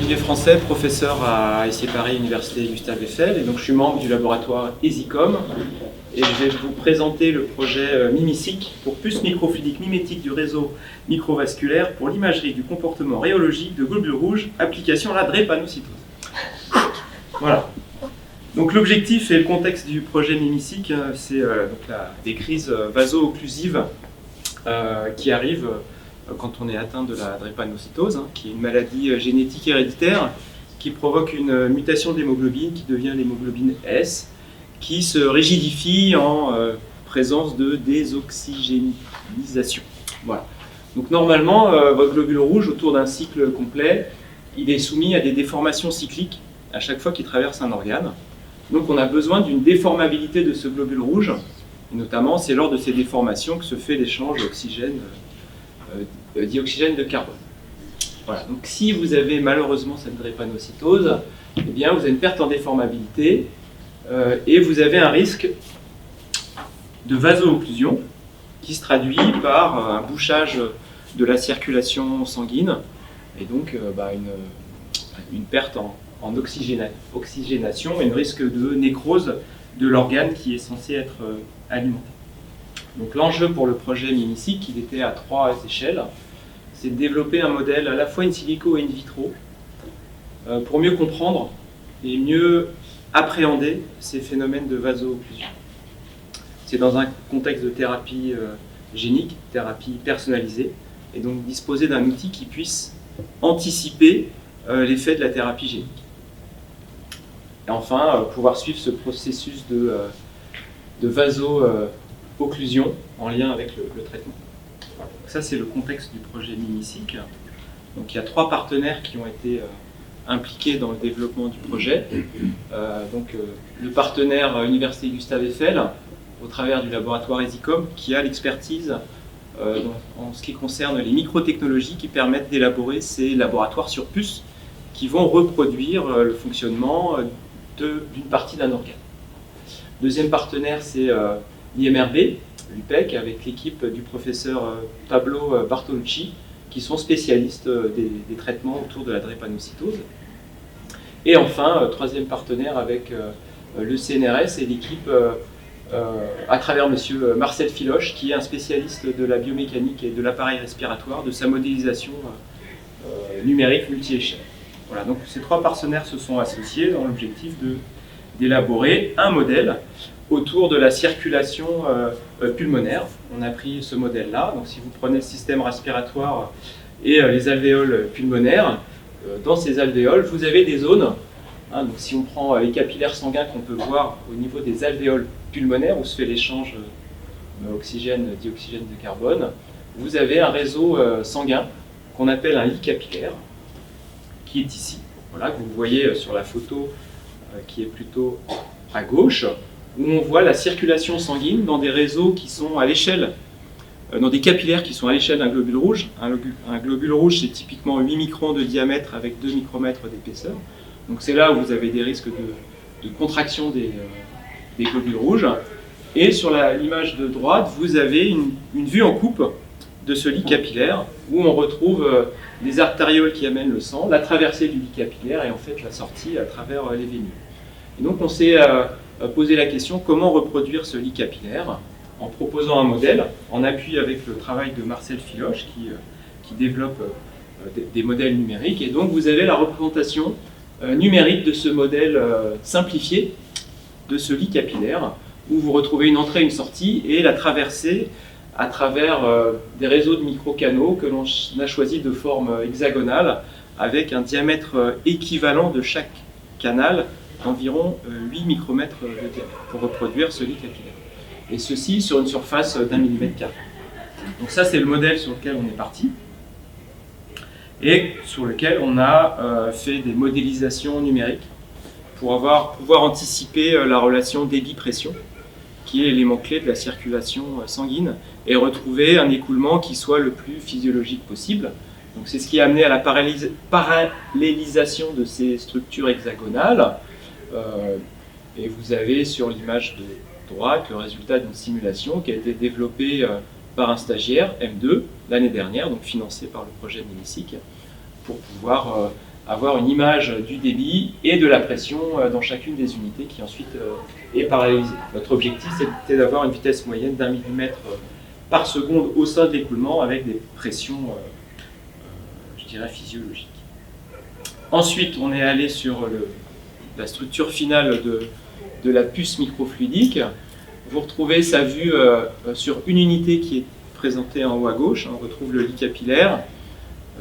Olivier Français, professeur à SCI Paris, Université Gustave Eiffel, et donc je suis membre du laboratoire EasyCom, et je vais vous présenter le projet MIMICIC pour puce microfluidique mimétique du réseau microvasculaire pour l'imagerie du comportement rhéologique de globules rouges, application à la drépanocytose. Voilà. Donc l'objectif et le contexte du projet MIMICIC, c'est des crises vaso-occlusives qui arrivent quand on est atteint de la drépanocytose, qui est une maladie génétique héréditaire qui provoque une mutation de l'hémoglobine qui devient l'hémoglobine S, qui se rigidifie en présence de désoxygénisation. Voilà. Donc normalement, votre globule rouge, autour d'un cycle complet, il est soumis à des déformations cycliques à chaque fois qu'il traverse un organe. Donc on a besoin d'une déformabilité de ce globule rouge, et notamment c'est lors de ces déformations que se fait l'échange dioxygène de carbone. Voilà. Donc si vous avez malheureusement cette drépanocytose, eh bien vous avez une perte en déformabilité et vous avez un risque de vaso-occlusion qui se traduit par un bouchage de la circulation sanguine et donc une perte en oxygénation et un risque de nécrose de l'organe qui est censé être alimenté. Donc l'enjeu pour le projet MIMICIC, il était à 3 échelles. C'est de développer un modèle à la fois in silico et in vitro pour mieux comprendre et mieux appréhender ces phénomènes de vaso-occlusion. C'est dans un contexte de thérapie génique, thérapie personnalisée, et donc disposer d'un outil qui puisse anticiper l'effet de la thérapie génique. Et enfin, pouvoir suivre ce processus de vaso-occlusion en lien avec le traitement. Voilà. Ça, c'est le contexte du projet MIMICIC. Donc, il y a 3 partenaires qui ont été impliqués dans le développement du projet. Le partenaire Université Gustave Eiffel, au travers du laboratoire EasyCom, qui a l'expertise en ce qui concerne les microtechnologies qui permettent d'élaborer ces laboratoires sur puce qui vont reproduire le fonctionnement d'une partie d'un organe. Deuxième partenaire, c'est l'IMRB, l'UPEC, avec l'équipe du professeur Pablo Bartolucci, qui sont spécialistes des traitements autour de la drépanocytose. Et enfin, troisième partenaire avec le CNRS et l'équipe à travers monsieur Marcel Filoche, qui est un spécialiste de la biomécanique et de l'appareil respiratoire, de sa modélisation numérique multi-échelle. Voilà, donc ces 3 partenaires se sont associés dans l'objectif d'élaborer un modèle autour de la circulation pulmonaire. On a pris ce modèle-là. Donc si vous prenez le système respiratoire et les alvéoles pulmonaires, dans ces alvéoles, vous avez des zones. Donc si on prend les capillaires sanguins qu'on peut voir au niveau des alvéoles pulmonaires, où se fait l'échange oxygène-dioxygène de carbone, vous avez un réseau sanguin qu'on appelle un lit capillaire, qui est ici, voilà, que vous voyez sur la photo qui est plutôt à gauche, où on voit la circulation sanguine dans des réseaux qui sont à l'échelle, dans des capillaires qui sont à l'échelle d'un globule rouge. Un globule rouge, c'est typiquement 8 microns de diamètre avec 2 micromètres d'épaisseur. Donc c'est là où vous avez des risques de contraction des globules rouges. Et sur l'image de droite, vous avez une vue en coupe de ce lit capillaire, où on retrouve les artérioles qui amènent le sang, la traversée du lit capillaire et en fait la sortie à travers les vénules. Et donc on s'est posé la question comment reproduire ce lit capillaire en proposant un modèle, en appui avec le travail de Marcel Filoche qui développe des modèles numériques. Et donc vous avez la représentation numérique de ce modèle simplifié de ce lit capillaire, où vous retrouvez une entrée et une sortie et la traversée à travers des réseaux de microcanaux que l'on a choisi de forme hexagonale avec un diamètre équivalent de chaque canal d'environ 8 micromètres de diamètre pour reproduire ce lit capillaire. Et ceci sur une surface d'1 mm². Donc ça, c'est le modèle sur lequel on est parti et sur lequel on a fait des modélisations numériques pour pouvoir anticiper la relation débit-pression, qui est l'élément clé de la circulation sanguine, et retrouver un écoulement qui soit le plus physiologique possible. Donc c'est ce qui a amené à la parallélisation de ces structures hexagonales. Et vous avez sur l'image de droite le résultat d'une simulation qui a été développée par un stagiaire, M2, l'année dernière, donc financé par le projet MIMICIC, pour pouvoir avoir une image du débit et de la pression dans chacune des unités qui ensuite est parallélisée. Notre objectif, c'était d'avoir une vitesse moyenne d'1 millimètre par seconde au sein de l'écoulement avec des pressions, je dirais, physiologiques. Ensuite, on est allé sur la structure finale de la puce microfluidique. Vous retrouvez sa vue sur une unité qui est présentée en haut à gauche. On retrouve le lit capillaire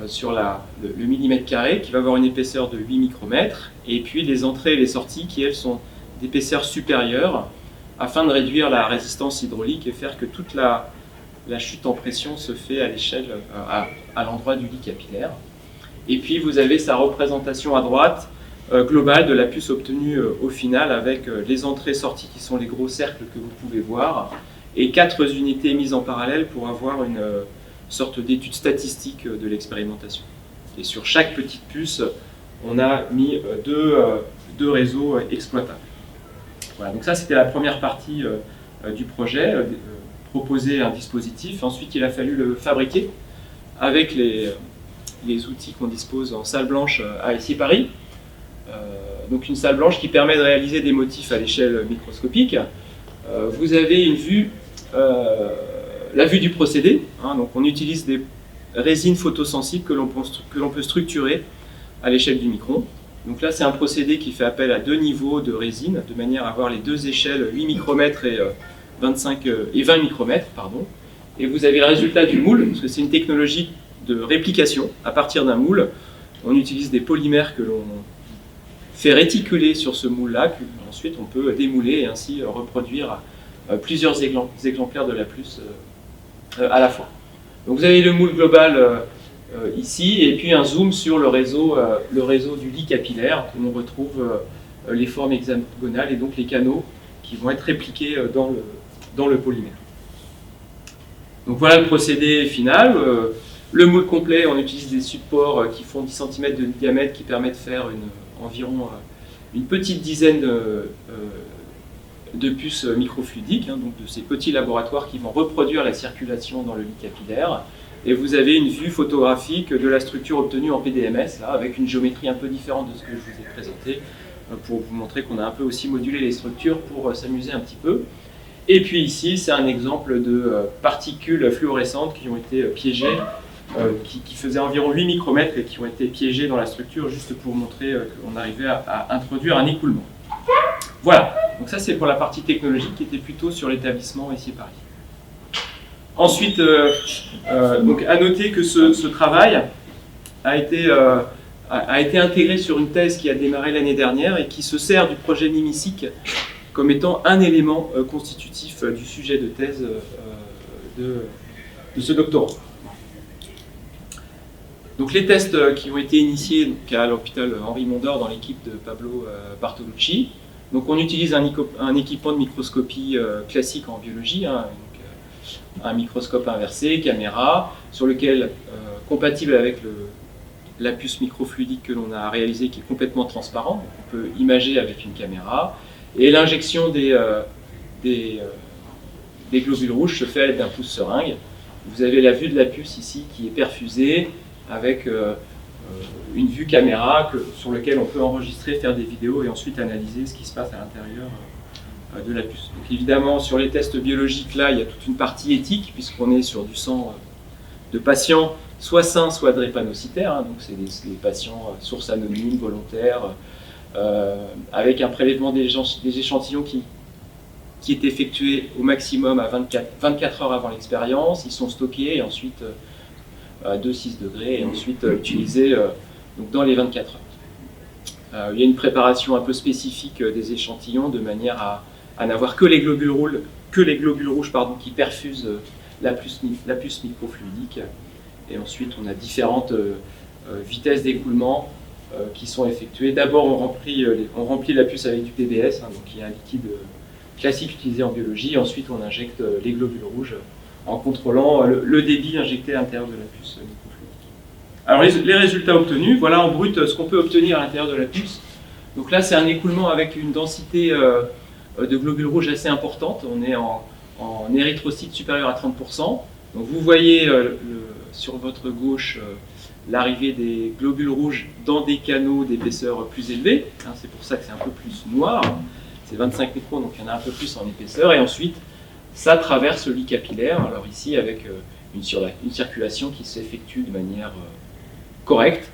sur le millimètre carré qui va avoir une épaisseur de 8 micromètres. Et puis les entrées et les sorties qui, elles, sont d'épaisseur supérieure afin de réduire la résistance hydraulique et faire que toute la chute en pression se fait à l'échelle, à l'endroit du lit capillaire. Et puis vous avez sa représentation à droite globale de la puce obtenue au final avec les entrées-sorties qui sont les gros cercles que vous pouvez voir et 4 unités mises en parallèle pour avoir une sorte d'étude statistique de l'expérimentation. Et sur chaque petite puce, on a mis deux réseaux exploitables. Voilà, donc ça c'était la première partie du projet, proposer un dispositif. Ensuite il a fallu le fabriquer avec les outils qu'on dispose en salle blanche à ICI Paris. Donc une salle blanche qui permet de réaliser des motifs à l'échelle microscopique. Vous avez une vue, la vue du procédé. Donc on utilise des résines photosensibles que l'on peut structurer à l'échelle du micron. Donc là c'est un procédé qui fait appel à 2 niveaux de résine, de manière à avoir les 2 échelles, 8 micromètres et 20 micromètres. Et vous avez le résultat du moule, parce que c'est une technologie de réplication. À partir d'un moule, on utilise des polymères que l'on fait réticuler sur ce moule-là, ensuite on peut démouler et ainsi reproduire plusieurs exemplaires de la puce à la fois. Donc vous avez le moule global ici, et puis un zoom sur le réseau du lit capillaire, où on retrouve les formes hexagonales et donc les canaux qui vont être répliqués dans le polymère. Donc voilà le procédé final. Le moule complet, on utilise des supports qui font 10 cm de diamètre qui permettent de faire environ une petite dizaine de puces microfluidiques, donc de ces petits laboratoires qui vont reproduire la circulation dans le lit capillaire. Et vous avez une vue photographique de la structure obtenue en PDMS, là, avec une géométrie un peu différente de ce que je vous ai présenté, pour vous montrer qu'on a un peu aussi modulé les structures pour s'amuser un petit peu. Et puis ici, c'est un exemple de particules fluorescentes qui ont été piégées, qui faisaient environ 8 micromètres et qui ont été piégées dans la structure juste pour montrer qu'on arrivait à introduire un écoulement. Voilà, donc ça c'est pour la partie technologique qui était plutôt sur l'établissement ici à Paris. Ensuite, donc à noter que ce travail a été intégré sur une thèse qui a démarré l'année dernière et qui se sert du projet MIMISIC comme étant un élément constitutif du sujet de thèse de ce doctorat. Donc les tests qui ont été initiés à l'hôpital Henri Mondor dans l'équipe de Pablo Bartolucci. Donc on utilise un équipement de microscopie classique en biologie, un microscope inversé, caméra, sur lequel, compatible avec la puce microfluidique que l'on a réalisée, qui est complètement transparent, on peut imager avec une caméra, et l'injection des globules rouges se fait à l'aide d'un pouce seringue. Vous avez la vue de la puce ici qui est perfusée avec une vue caméra sur laquelle on peut enregistrer, faire des vidéos et ensuite analyser ce qui se passe à l'intérieur de la puce. Donc évidemment, sur les tests biologiques, là, il y a toute une partie éthique, puisqu'on est sur du sang de patients, soit sains, soit drépanocytaires, donc c'est des patients sources anonymes, volontaires, avec un prélèvement des échantillons qui est effectué au maximum à 24 heures avant l'expérience. Ils sont stockés et ensuite à 2,6 degrés et ensuite utilisés donc dans les 24 heures. Il y a une préparation un peu spécifique des échantillons de manière à n'avoir que les globules rouges qui perfusent la puce microfluidique. Et ensuite, on a différentes vitesses d'écoulement qui sont effectuées. D'abord, on remplit la puce avec du PBS, donc qui est un liquide classique utilisé en biologie. Ensuite, on injecte les globules rouges en contrôlant le débit injecté à l'intérieur de la puce microfluidique. Alors, les résultats obtenus, voilà en brut ce qu'on peut obtenir à l'intérieur de la puce. Donc là, c'est un écoulement avec une densité de globules rouges assez importante. On est en érythrocytes supérieur à 30%. Donc vous voyez sur votre gauche l'arrivée des globules rouges dans des canaux d'épaisseur plus élevée. Hein, c'est pour ça que c'est un peu plus noir. C'est 25 microns, donc il y en a un peu plus en épaisseur. Et ensuite, ça traverse le lit capillaire. Alors ici, avec une circulation qui s'effectue de manière correcte.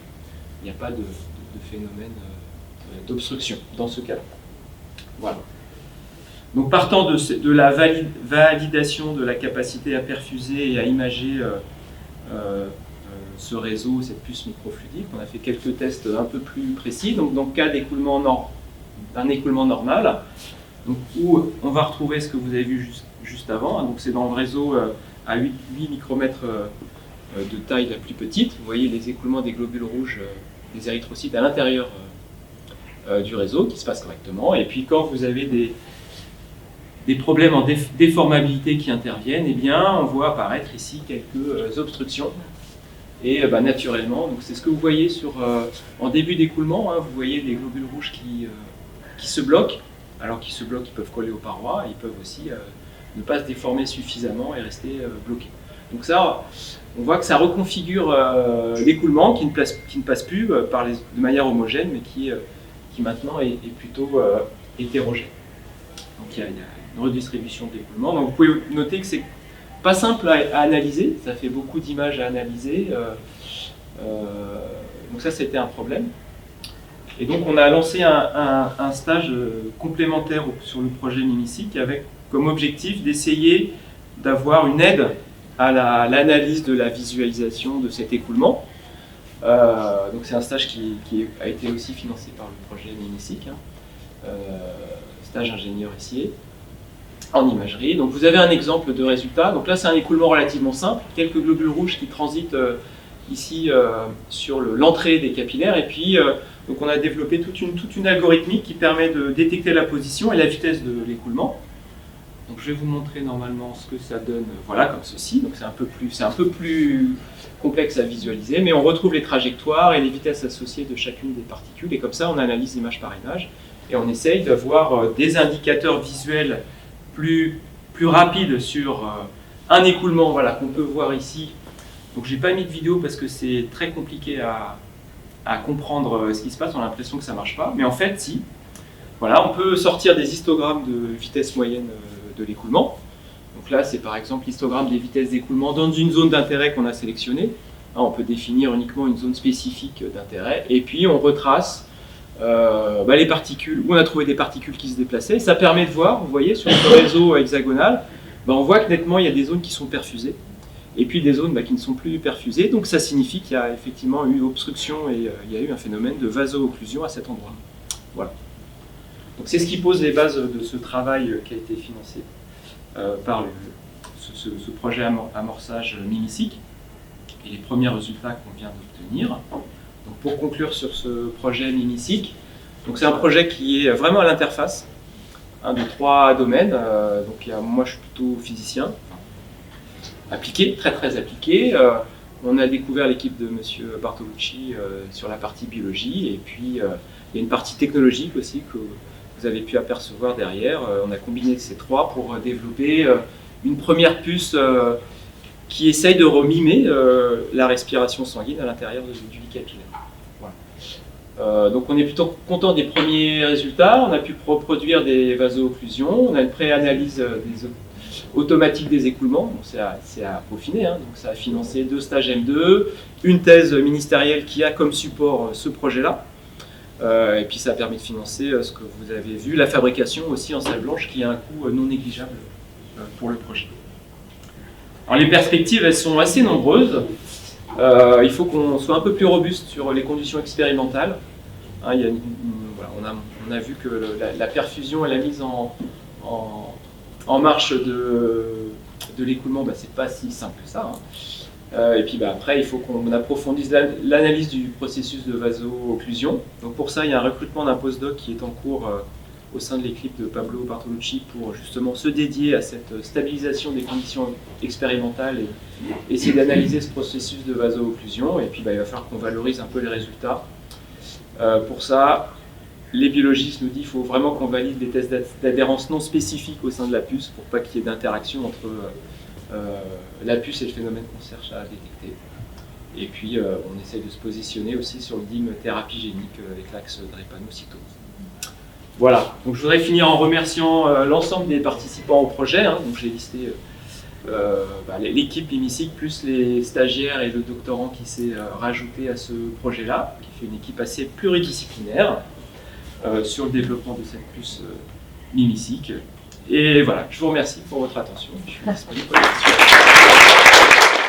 Il n'y a pas de phénomène d'obstruction dans ce cas-là. Voilà. Donc partant de la validation de la capacité à perfuser et à imager ce réseau, cette puce microfluidique, on a fait quelques tests un peu plus précis. Donc dans le cas d'un écoulement normal, donc, où on va retrouver ce que vous avez vu juste avant. Donc c'est dans le réseau à 8 micromètres de taille la plus petite. Vous voyez les écoulements des globules rouges, des érythrocytes à l'intérieur du réseau qui se passe correctement. Et puis quand vous avez des problèmes en déformabilité qui interviennent, eh bien, on voit apparaître ici quelques obstructions. Et naturellement, donc c'est ce que vous voyez en début d'écoulement, hein, vous voyez des globules rouges qui se bloquent. Alors qu'ils se bloquent, ils peuvent coller aux parois, et ils peuvent aussi ne pas se déformer suffisamment et rester bloqués. Donc ça, on voit que ça reconfigure l'écoulement qui ne passe plus de manière homogène, mais qui maintenant est plutôt hétérogène. Donc il y a une redistribution de l'écoulement. Donc vous pouvez noter que c'est pas simple à analyser, ça fait beaucoup d'images à analyser. Donc ça, c'était un problème. Et donc on a lancé un stage complémentaire sur le projet Mimicic avec comme objectif d'essayer d'avoir une aide à l'analyse de la visualisation de cet écoulement. Donc c'est un stage qui a été aussi financé par le projet Mimicic, hein. Stage ingénieur ici en imagerie. Donc vous avez un exemple de résultat. Donc là c'est un écoulement relativement simple, quelques globules rouges qui transitent ici sur l'entrée des capillaires, et puis donc on a développé toute une algorithmique qui permet de détecter la position et la vitesse de l'écoulement. Donc je vais vous montrer normalement ce que ça donne, voilà, comme ceci. Donc c'est un peu plus complexe à visualiser, mais on retrouve les trajectoires et les vitesses associées de chacune des particules, et comme ça on analyse image par image, et on essaye d'avoir des indicateurs visuels plus rapides sur un écoulement, voilà, qu'on peut voir ici. Donc j'ai pas mis de vidéo parce que c'est très compliqué à comprendre ce qui se passe, on a l'impression que ça marche pas, mais en fait si. Voilà, on peut sortir des histogrammes de vitesse moyenne de l'écoulement. Donc là c'est par exemple l'histogramme des vitesses d'écoulement dans une zone d'intérêt qu'on a sélectionnée. On peut définir uniquement une zone spécifique d'intérêt, et puis on retrace les particules, où on a trouvé des particules qui se déplaçaient. Ça permet de voir, vous voyez, sur ce réseau hexagonal, on voit que nettement il y a des zones qui sont perfusées, et puis des zones qui ne sont plus perfusées. Donc ça signifie qu'il y a effectivement eu obstruction et il y a eu un phénomène de vaso-occlusion à cet endroit. Voilà. Donc c'est ce qui pose les bases de ce travail qui a été financé par ce projet amorçage Mimicic et les premiers résultats qu'on vient d'obtenir. Donc pour conclure sur ce projet Mimicic, donc c'est un projet qui est vraiment à l'interface de 3 domaines. Donc moi je suis plutôt physicien, appliqué, très appliqué. On a découvert l'équipe de M. Bartolucci sur la partie biologie, et puis il y a une partie technologique aussi que vous avez pu apercevoir derrière. On a combiné ces trois pour développer une première puce qui essaye de remimer la respiration sanguine à l'intérieur du lit capillaire. Voilà. Donc on est plutôt content des premiers résultats. On a pu reproduire des vaso-occlusions, on a une pré-analyse automatique des écoulements, c'est à peaufiner, hein. Donc ça a financé 2 stages M2, une thèse ministérielle qui a comme support ce projet-là, et puis ça a permis de financer ce que vous avez vu, la fabrication aussi en salle blanche, qui a un coût non négligeable pour le projet. Alors les perspectives, elles sont assez nombreuses. Il faut qu'on soit un peu plus robuste sur les conditions expérimentales. Hein, voilà, on a vu que la perfusion et la mise en marche de l'écoulement, c'est pas si simple que ça. Hein. Et puis après, il faut qu'on approfondisse l'analyse du processus de vaso-occlusion. Donc pour ça, il y a un recrutement d'un postdoc qui est en cours au sein de l'équipe de Pablo Bartolucci pour justement se dédier à cette stabilisation des conditions expérimentales et essayer d'analyser ce processus de vaso-occlusion. Et puis il va falloir qu'on valorise un peu les résultats. Pour ça, les biologistes nous disent qu'il faut vraiment qu'on valide des tests d'adhérence non spécifiques au sein de la puce pour pas qu'il y ait d'interaction entre la puce et le phénomène qu'on cherche à détecter. Et puis on essaye de se positionner aussi sur le DIM thérapie génique avec l'axe drépanocytose. Voilà, donc je voudrais finir en remerciant l'ensemble des participants au projet. Donc j'ai listé l'équipe Limicycle plus les stagiaires et le doctorant qui s'est rajouté à ce projet-là, qui fait une équipe assez pluridisciplinaire sur le développement de cette puce Limicycle. Et voilà, je vous remercie pour votre attention. Je suis disponible pour les questions.